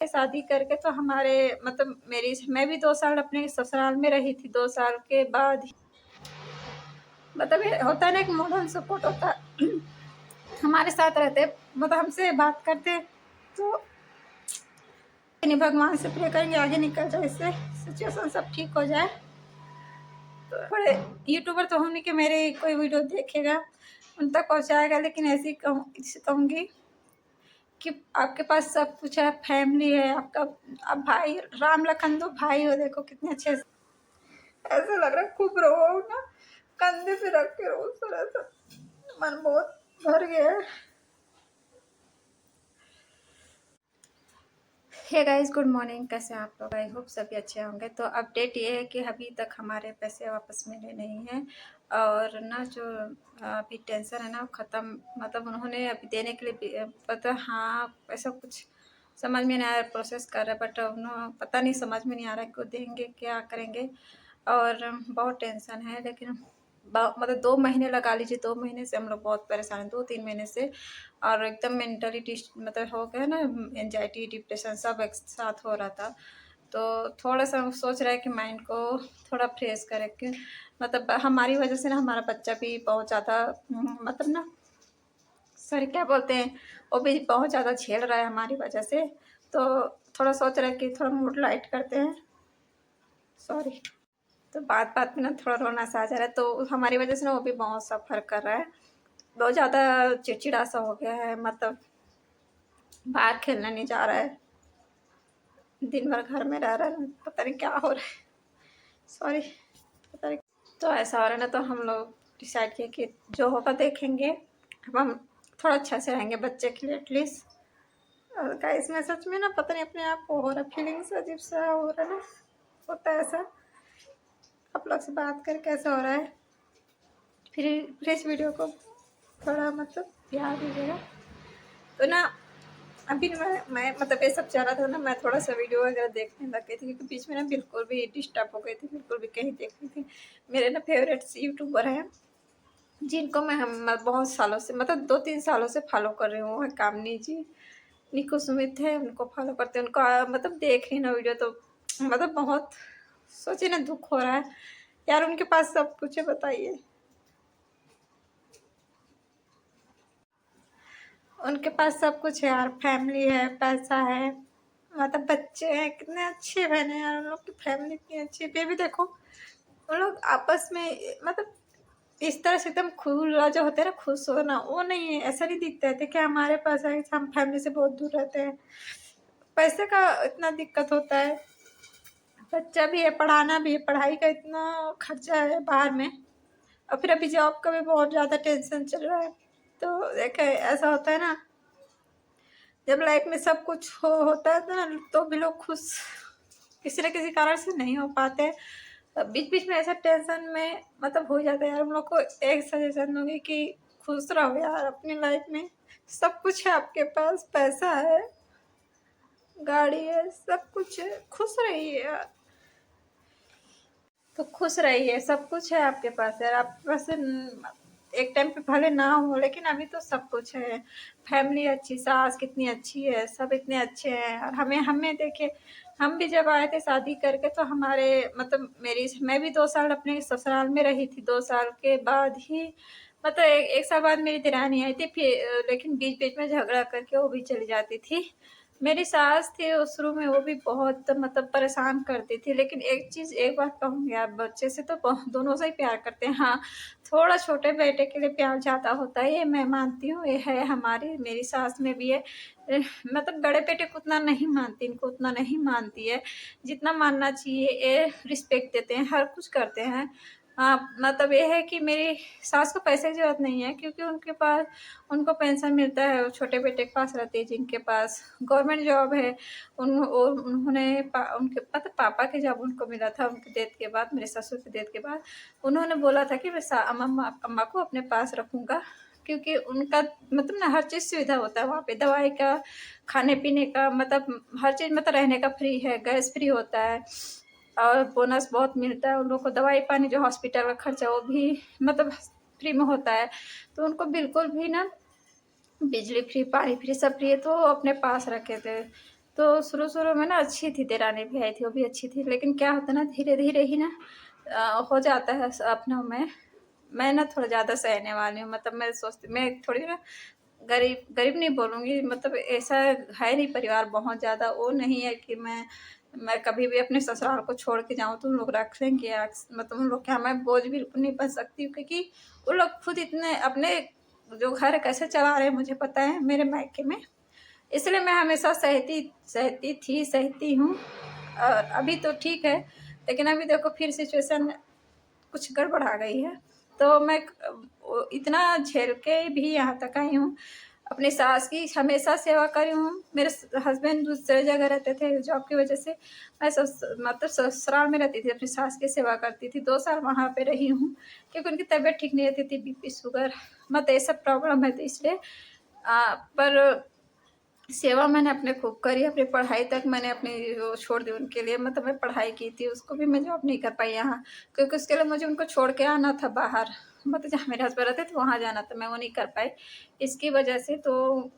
शादी करके तो हमारे मतलब मेरी मैं भी 2 साल अपने ससुराल में रही थी। 2 साल के बाद मतलब ये होता है ना, एक मॉरल सपोर्ट होता है। हमारे साथ रहते, मतलब हमसे बात करते, तो नहीं, भगवान से प्रे करेंगे आगे निकल जाए, इससे सिचुएशन सब ठीक हो जाए। तो बड़े यूट्यूबर तो होने के मेरे कोई वीडियो देखेगा उन तक पहुंचाएगा, लेकिन ऐसी कहूँगी कि आपके पास सब कुछ है, फैमिली है आपका, आप भाई राम लखन दो भाई हो, देखो कितने अच्छे। ऐसा लग रहा है खूब रो ना, कंधे पे रख के रो, थोड़ा सा मन बहुत भर गया है। Hey guys, good morning. कैसे हैं आप लोग? आई होप सभी अच्छे होंगे। तो अपडेट ये है कि अभी तक हमारे पैसे वापस मिले नहीं हैं, और ना जो अभी टेंशन है ना ख़त्म, मतलब उन्होंने अभी देने के लिए पता, हाँ ऐसा कुछ समझ में नहीं आ रहा, प्रोसेस कर रहे, बट उन्होंने पता नहीं, समझ में नहीं आ रहा है कि देंगे क्या करेंगे, और बहुत टेंशन है। लेकिन मतलब 2 महीने लगा लीजिए, 2 महीने से हम लोग बहुत परेशान हैं, 2-3 महीने से, और एकदम मेंटली मतलब हो गया ना, एंजाइटी डिप्रेशन सब एक साथ हो रहा था। तो थोड़ा सा सोच रहा है कि माइंड को थोड़ा फ्रेश करे, कि मतलब हमारी वजह से ना हमारा बच्चा भी बहुत ज़्यादा मतलब ना, सॉरी क्या बोलते हैं, वो भी बहुत ज़्यादा झेल रहा है हमारी वजह से। तो थोड़ा सोच रहा है कि थोड़ा मूड लाइट करते हैं, सॉरी। तो बात बात में ना थोड़ा रोना सा आ जा रहा है, तो हमारी वजह से ना वो भी बहुत सफ़र कर रहा है, बहुत ज़्यादा चिड़चिड़ा सा हो गया है, मतलब बाहर खेलने नहीं जा रहा है, दिन भर घर में रह रहा है, पता नहीं क्या हो रहा है, सॉरी पता नहीं। तो ऐसा हो रहा है ना, तो हम लोग डिसाइड किए कि जो होगा देखेंगे, अब हम थोड़ा अच्छा से रहेंगे बच्चे के लिए एटलीस्ट। और गाइस मैं सच में ना पता नहीं अपने आप को हो रहा है, फीलिंग्स अजीब सा हो रहा है ना, होता है ऐसा। आप लोग से बात कर कैसा हो रहा है, फिर इस वीडियो को थोड़ा मतलब प्यार दीजिएगा। तो ना अभी मैं मतलब ये सब चल रहा था ना, मैं थोड़ा सा वीडियो वगैरह देखने लग गई थी, क्योंकि बीच में ना बिल्कुल भी डिस्टर्ब हो गई थी, बिल्कुल भी कहीं देख रही थी। मेरे ना फेवरेट्स यूट्यूबर हैं जिनको मैं हम बहुत सालों से, मतलब 2-3 सालों से फॉलो कर रही हूँ, कामनी जी, निको सुमित है, उनको फॉलो करते हैं, उनको मतलब देख रही ना वीडियो, तो मतलब बहुत सोचे ना दुख हो रहा है यार, उनके पास सब कुछ है, बताइए उनके पास सब कुछ है यार, फैमिली है, पैसा है, मतलब बच्चे हैं, कितने अच्छे बने यार, उन लोग की फैमिली इतनी अच्छी है। भी देखो उन लोग आपस में मतलब इस तरह से एकदम खुला जो होता है ना, खुश होना, वो नहीं है, ऐसा नहीं दिखता है कि हमारे पास है, हम फैमिली से बहुत दूर रहते हैं, पैसे का इतना दिक्कत होता है, बच्चा भी है, पढ़ाना भी है, पढ़ाई का इतना खर्चा है बाहर में, और फिर अभी जॉब का भी बहुत ज़्यादा टेंशन चल रहा है। तो देखे ऐसा होता है ना, जब लाइफ में सब कुछ होता है ना, तो भी लोग खुश किसी न किसी कारण से नहीं हो पाते। बीच बीच में ऐसा टेंशन में मतलब हो जाता है यार। हम लोग को एक सजेशन दूंगी कि खुश रहो यार अपनी लाइफ में, सब कुछ है आपके पास, पैसा है, गाड़ी है, सब कुछ है, खुश रहिए यार। तो खुश रहिए, सब कुछ है आपके पास यार, आपके पास एक टाइम पे भले ना हो, लेकिन अभी तो सब कुछ है। फैमिली अच्छी, सास कितनी अच्छी है, सब इतने अच्छे हैं। और हमें हमें देखिए, हम भी जब आए थे शादी करके, तो हमारे मतलब मैं भी 2 साल अपने ससुराल में रही थी। 2 साल के बाद ही मतलब एक साल बाद मेरी दिरानी आई थी, फिर लेकिन बीच बीच में झगड़ा करके वो भी चली जाती थी। मेरी सास थी वो शुरू में, वो भी बहुत मतलब परेशान करती थी, लेकिन एक बात कहूँगी, आप बच्चे से तो दोनों से ही प्यार करते हैं। हाँ, थोड़ा छोटे बेटे के लिए प्यार ज़्यादा होता है, ये मैं मानती हूँ, ये है हमारी मेरी सास में भी है। मतलब बड़े बेटे को उतना नहीं मानती, इनको उतना नहीं मानती है जितना मानना चाहिए। ये रिस्पेक्ट देते हैं, हर कुछ करते हैं। हाँ, मतलब ये है कि मेरी सास को पैसे की ज़रूरत नहीं है, क्योंकि उनके पास उनको पेंशन मिलता है, वो छोटे बेटे के पास रहती है जिनके पास गवर्नमेंट जॉब है। उन्होंने उनके मतलब पापा के जब उनको मिला था, उनके डेथ के बाद, मेरे ससुर के डेथ के बाद, उन्होंने बोला था कि मैं अम्मा को अपने पास रखूँगा, क्योंकि उनका मतलब ना हर चीज़ सुविधा होता है वहाँ पे, दवाई का, खाने पीने का, मतलब हर चीज़, मतलब रहने का फ्री है, गैस फ्री होता है, और बोनस बहुत मिलता है उन लोगों को, दवाई पानी जो हॉस्पिटल का खर्चा वो भी मतलब फ्री में होता है। तो उनको बिल्कुल भी ना बिजली फ्री, पानी फ्री, सब फ्री है, तो वो अपने पास रखे थे। तो शुरू-शुरू में ना अच्छी थी, देरानी भी आई थी, वो भी अच्छी थी। लेकिन क्या होता है ना, धीरे-धीरे ही ना हो जाता है अपनों में। मैं ना थोड़ा ज़्यादा सहने वाली हूँ, मतलब मैं सोचती, मैं थोड़ी ना गरीब गरीब नहीं बोलूँगी, मतलब ऐसा है नहीं, परिवार बहुत ज़्यादा वो नहीं है कि मैं कभी भी अपने ससुराल को छोड़ के जाऊँ तो उन लोग रखेंगे, या मतलब उन लोग क्या, मैं बोझ भी नहीं बन सकती हूँ, क्योंकि वो लोग खुद इतने अपने जो घर कैसे चला रहे हैं मुझे पता है मेरे मायके में। इसलिए मैं हमेशा सहती सहती थी, सहती हूँ। अभी तो ठीक है, लेकिन अभी देखो फिर सिचुएशन कुछ गड़बड़ आ गई है। तो मैं इतना झेल के भी यहाँ तक आई हूँ। अपनी सास की हमेशा सेवा करी हूँ। मेरे हस्बैंड दूसरे जगह रहते थे जॉब की वजह से। मैं मतलब ससुराल में रहती थी, अपनी सास की सेवा करती थी। 2 साल वहाँ पे रही हूँ, क्योंकि उनकी तबीयत ठीक नहीं रहती थी, बीपी, शुगर, मतलब ये सब प्रॉब्लम है, तो इसलिए पर सेवा मैंने अपने खूब करी। अपनी पढ़ाई तक मैंने अपनी वो छोड़ दी उनके लिए, मतलब मैं पढ़ाई की थी, उसको भी मैं जॉब नहीं कर पाई यहाँ, क्योंकि उसके लिए मुझे उनको छोड़ के आना था बाहर, मतलब जहाँ मेरे हस्बैंड रहते थे वहाँ जाना था, मैं वो नहीं कर पाई। इसकी वजह से तो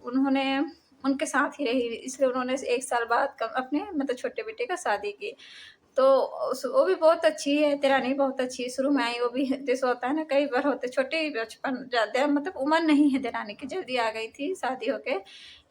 उन्होंने उनके साथ ही रही, इसलिए उन्होंने 1 साल बाद अपने मतलब छोटे बेटे का शादी की। तो वो भी बहुत अच्छी है, देरानी बहुत अच्छी है, शुरू में आई वो भी, जैसे होता है ना कई बार होते छोटे ही बचपन ज़्यादा, मतलब उम्र नहीं है देरानी की, जल्दी आ गई थी शादी होके,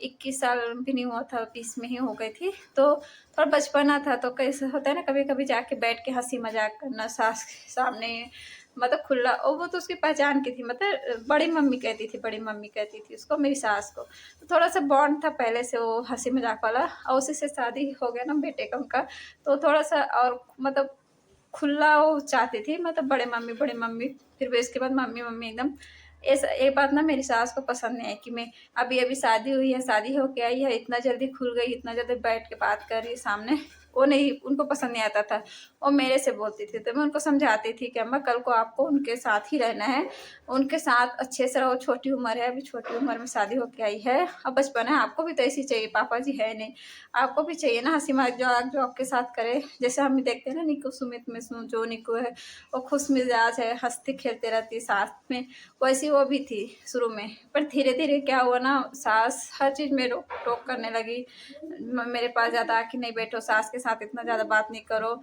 21 साल भी नहीं हुआ था, 20 में ही हो गई थी। तो थोड़ा बचपना था, तो कैसे होता है ना, कभी-कभी जाके बैठ के हँसी मज़ाक करना सास के सामने, मतलब खुला, और वो तो उसकी पहचान की थी, मतलब बड़ी मम्मी कहती थी, बड़ी मम्मी कहती थी उसको, मेरी सास को। तो थोड़ा-सा बॉन्ड था पहले से वो हँसी मज़ाक वाला, और उसी से शादी हो गया ना बेटे का उनका, तो थोड़ा-सा और मतलब खुला वो चाहती थी, मतलब बड़ी मम्मी, फिर भी इसके बाद मम्मी-मम्मी एकदम। ऐसा ये बात ना मेरी सास को पसंद नहीं है कि मैं अभी-अभी शादी हुई है, शादी होके आई है, इतना जल्दी खुल गई, इतना जल्दी बैठ के बात कर रही है सामने, वो नहीं, उनको पसंद नहीं आता था। वो मेरे से बोलती थी, तो मैं उनको समझाती थी कि अम्मा कल को आपको उनके साथ ही रहना है, उनके साथ अच्छे से रहो, छोटी उम्र है, अभी छोटी उम्र में शादी होके आई है, अब बचपन है, आपको भी तो ऐसी चाहिए, पापा जी है नहीं, आपको भी चाहिए ना हँसी मज़ाक जो आपके साथ करे। जैसे हम देखते हैं ना निक्कू सुमित में जो निक्कू है, वो खुश मिजाज है, हँसती खेलते रहती है साथ में, वैसी वो भी थी शुरू में। पर धीरे-धीरे क्या हुआ ना, सास हर चीज़ में रोक-टोक करने लगी। मेरे पास ज़्यादा आके नहीं बैठो, सास के साथ इतना ज़्यादा बात नहीं करो,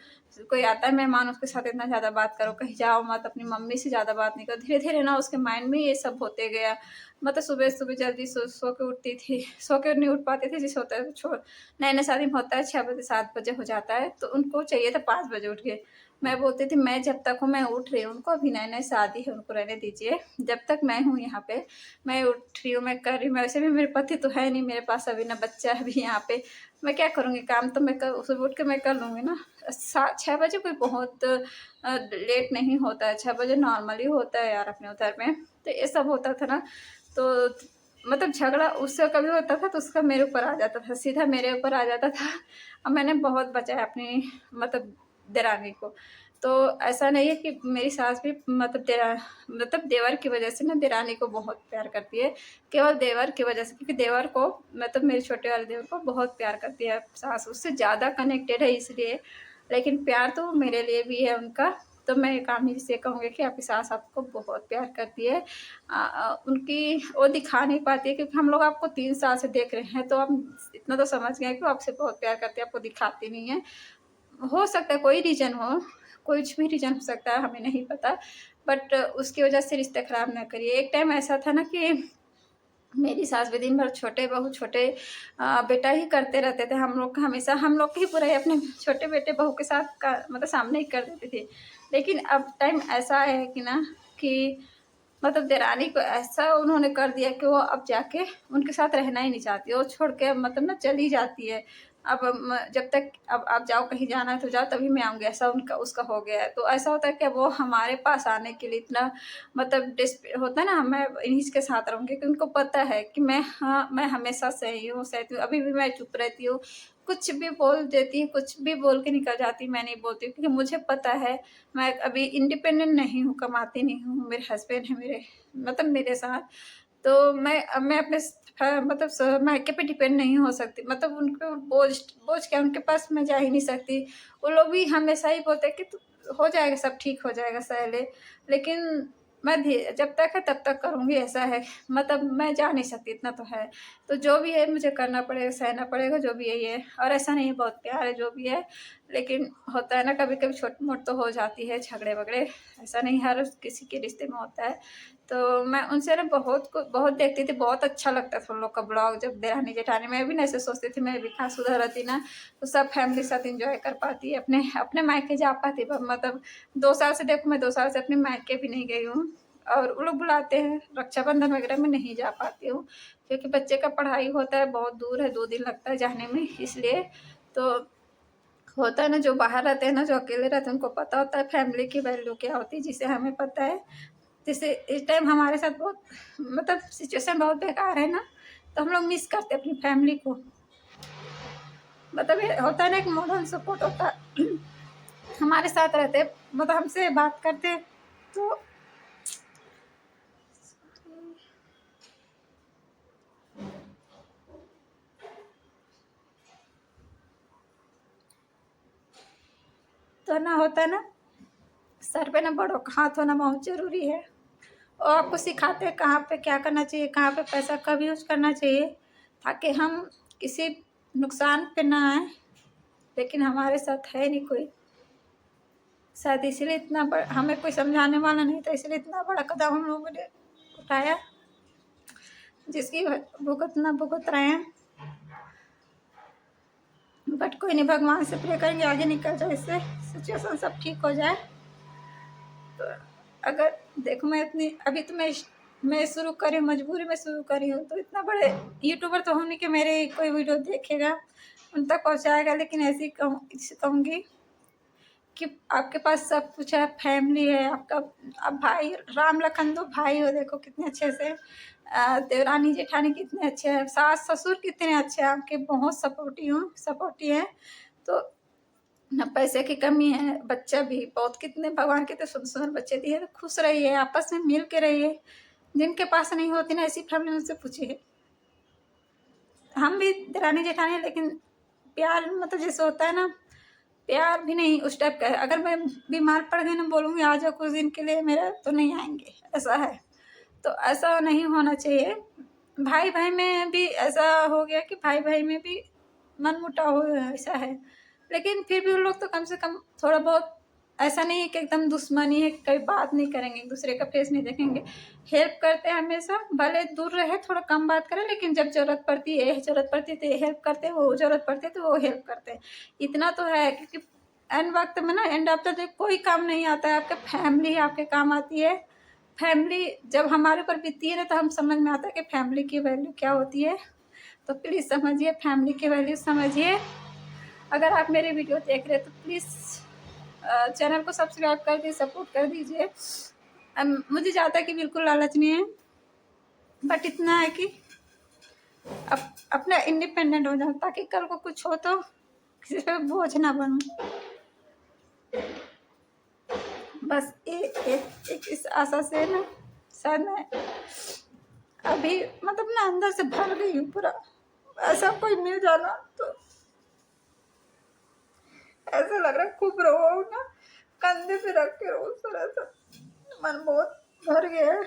कोई आता है मेहमान उसके साथ इतना ज़्यादा बात करो, कहीं जाओ मत, अपनी मम्मी से ज़्यादा बात नहीं करो। धीरे-धीरे ना उसके माइंड में ये सब होते गया। मतलब सुबह-सुबह जल्दी सो के उठती थी, सो के नहीं उठ पाती थी, जैसे होता है नए-नए शादी में होता है 6 बजे 7 बजे हो जाता है, तो उनको चाहिए था 5 बजे उठ के। मैं बोलती थी मैं जब तक हूँ मैं उठ रही हूँ, उनको अभी नई-नई शादी है, उनको रहने दीजिए, जब तक मैं हूँ यहाँ पे, मैं उठ रही हूँ, मैं कर रही हूँ, वैसे भी मेरे पति तो है नहीं मेरे पास, अभी ना बच्चा है अभी यहाँ पे, मैं क्या करूँगी, काम तो मैं सुबह उठ के मैं कर लूँगी ना। 6 बजे कोई बहुत लेट नहीं होता है, 6 बजे नॉर्मली होता है यार अपने उधर में। तो ये सब होता था ना, तो मतलब झगड़ा उससे कभी होता था तो उसका मेरे ऊपर आ जाता था, सीधा मेरे ऊपर आ जाता था। और मैंने बहुत बचाया अपनी मतलब देरानी को। तो ऐसा नहीं है कि मेरी सास भी मतलब देवर की वज़ह से ना देरानी को बहुत प्यार करती है। केवल देवर की वज़ह से, क्योंकि देवर को मतलब मेरे छोटे वाले देवर को बहुत प्यार करती है सास, उससे ज़्यादा कनेक्टेड है इसलिए। लेकिन प्यार तो मेरे लिए भी है उनका। तो मैं एक आमी से कहूँगी कि आपकी सास आपको बहुत प्यार करती है। उनकी वो दिखा नहीं पाती है, क्योंकि हम लोग आपको 3 साल से देख रहे हैं, तो हम इतना तो समझ गए हैं कि वो आपसे बहुत प्यार करती है, आपको दिखाती नहीं है। हो सकता है कोई रीज़न हो, कुछ भी रीज़न हो सकता है, हमें नहीं पता, बट उसकी वज़ह से रिश्ते ख़राब ना करिए। एक टाइम ऐसा था ना कि मेरी सास भी दिन भर छोटे बहू, छोटे बेटा ही करते रहते थे। हम लोग का हमेशा हम लोग की ही बुराई अपने छोटे बेटे बहू के साथ का मतलब सामने ही कर देती थी। लेकिन अब टाइम ऐसा है कि ना कि मतलब देरानी को ऐसा उन्होंने कर दिया कि वो अब जाके उनके साथ रहना ही नहीं चाहती। वो छोड़ के मतलब ना चली जाती है। अब जब तक अब आप जाओ, कहीं जाना है तो जाओ, तभी मैं आऊँगी, ऐसा उनका उसका हो गया है। तो ऐसा होता है कि वो हमारे पास आने के लिए इतना मतलब होता है ना, मैं इन्हीं के साथ रहूँगी, क्योंकि उनको पता है कि मैं हमेशा सही हूँ, सहती हूँ। अभी भी मैं चुप रहती हूँ, कुछ भी बोल देती हूँ, कुछ भी बोल के निकल जाती हूँ, मैं नहीं बोलती हूँ, क्योंकि मुझे पता है मैं अभी इंडिपेंडेंट नहीं हूँ, कमाती नहीं हूँ, मेरे हस्बैंड हैं मेरे मतलब मेरे साथ। तो मैं अपने मतलब मायके पे डिपेंड नहीं हो सकती, मतलब उनके बोझ बोझ क्या, उनके पास मैं जा ही नहीं सकती। वो लोग भी हमेशा ही बोलते हैं कि तू हो जाएगा, सब ठीक हो जाएगा, सह ले। लेकिन मैं जब तक है तब तक करूँगी, ऐसा है। मतलब मैं जा नहीं सकती, इतना तो है। तो जो भी है मुझे करना पड़ेगा, सहना पड़ेगा, जो भी है ये। और ऐसा नहीं है, बहुत प्यार है जो भी है, लेकिन होता है ना कभी-कभी छोट-मोट तो हो जाती है झगड़े-वगड़े, ऐसा नहीं हर किसी के रिश्ते में होता है। तो मैं उनसे ना बहुत देखती थी, बहुत अच्छा लगता था उन लोग का ब्लॉग, जब देरानी-जेठानी, मैं भी ना ऐसे सोचती थी मैं भी कहाँ सुधर रहती ना, तो सब फैमिली के साथ एन्जॉय कर पाती, अपने अपने मायके जा पाती। मतलब 2 साल से, देखो मैं 2 साल से अपने मायके भी नहीं गई हूँ, और वो लोग बुलाते हैं, रक्षाबंधन वगैरह में नहीं जा पाती हूँ, क्योंकि बच्चे का पढ़ाई होता है, बहुत दूर है, 2 दिन लगता है जाने में, इसलिए। तो होता है ना, जो बाहर रहते हैं ना, जो अकेले रहते हैं, उनको पता होता है फैमिली की वैल्यू क्या होती है, जिसे हमें पता है। जैसे इस टाइम हमारे साथ बहुत, मतलब सिचुएशन बहुत बेकार है ना, तो हम लोग मिस करते हैं अपनी फैमिली को। मतलब ये होता है ना, एक मॉरल सपोर्ट होता है, हमारे साथ रहते, मतलब हमसे बात करते, तो ना होता है ना, सर पे ना बड़ों का हाथ होना बहुत ज़रूरी है। और आपको सिखाते हैं कहाँ पे क्या करना चाहिए, कहाँ पे पैसा कब यूज़ करना चाहिए, ताकि हम किसी नुकसान पे ना आए। लेकिन हमारे साथ है नहीं कोई, शायद इसलिए इतना बड़ा, हमें कोई समझाने वाला नहीं था, इसलिए इतना बड़ा कदम हम लोगों ने उठाया, जिसकी भुगतना भुगत रहे हैं। बट कोई नहीं, भगवान से प्रे करेंगे आगे निकल जाए, इससे सिचुएशन सब ठीक हो जाए। तो अगर देखो, मैं इतनी अभी तो मैं शुरू करी हूँ, मजबूरी में शुरू करी हूँ, तो इतना बड़े यूट्यूबर तो हूँ नहीं कि मेरे कोई वीडियो देखेगा, उन तक पहुँचाएगा। लेकिन ऐसी कहूँगी कि आपके पास सब कुछ है, फैमिली है आपका, आप भाई, राम लखन दो भाई हो, देखो कितने अच्छे से, देवरानी जेठानी कितने अच्छे हैं, सास ससुर कितने अच्छे हैं आपके, बहुत सपोर्टिव हैं। तो ना पैसे की कमी है, बच्चा भी बहुत, कितने भगवान कितने सुंदर सुंदर बच्चे दिए। तो खुश रहिए, आपस में मिल के रहिए। जिनके पास नहीं होती ना ऐसी फैमिली, उनसे पूछिए। हम भी देरानी जेठानी, लेकिन प्यार मतलब जैसे होता है ना, प्यार भी नहीं उस टाइप का है। अगर मैं बीमार पड़ गई ना, बोलूँगी आ जाओ कुछ दिन के लिए मेरा, तो नहीं आएंगे, ऐसा है। तो ऐसा नहीं होना चाहिए। भाई भाई में भी ऐसा हो गया कि भाई भाई में भी मनमुटाव हो, ऐसा है। लेकिन फिर भी उन लोग तो कम से कम थोड़ा बहुत, ऐसा नहीं है कि एकदम दुश्मनी है, कभी बात नहीं करेंगे, एक दूसरे का फेस नहीं देखेंगे, हेल्प करते हैं हमेशा, भले दूर रहे, थोड़ा कम बात करें, लेकिन जब ज़रूरत पड़ती है, ज़रूरत पड़ती है तो ये हेल्प करते हैं, वो ज़रूरत पड़ती है तो वो हेल्प करते हैं। इतना तो है, क्योंकि एंड वक्त में ना, एंड ऑफ द डे कोई काम नहीं आता है, आपके फैमिली आपके काम आती है। फैमिली जब हमारे ऊपर बीतती है ना, तो हम समझ में आता है कि फैमिली की वैल्यू क्या होती है। तो प्लीज़ समझिए, फैमिली की वैल्यू समझिए। अगर आप मेरे वीडियो देख रहे हैं तो प्लीज़ चैनल को सब्सक्राइब कर दीजिए, सपोर्ट कर दीजिए। मुझे ज़्यादा कि बिल्कुल लालच नहीं है, बट इतना है कि अपना इंडिपेंडेंट हो जाओ, ताकि कल को कुछ हो तो किसी पे बोझ ना बनूं। बस एक इस आशा से ना, शायद मैं अभी मतलब ना अंदर से भर गई हूँ पूरा। ऐसा कोई मिल जाना तो ऐसा लग रहा है खूब रो ना, कंधे पे रख के रो, सर ऐसा मन बहुत भर गया है।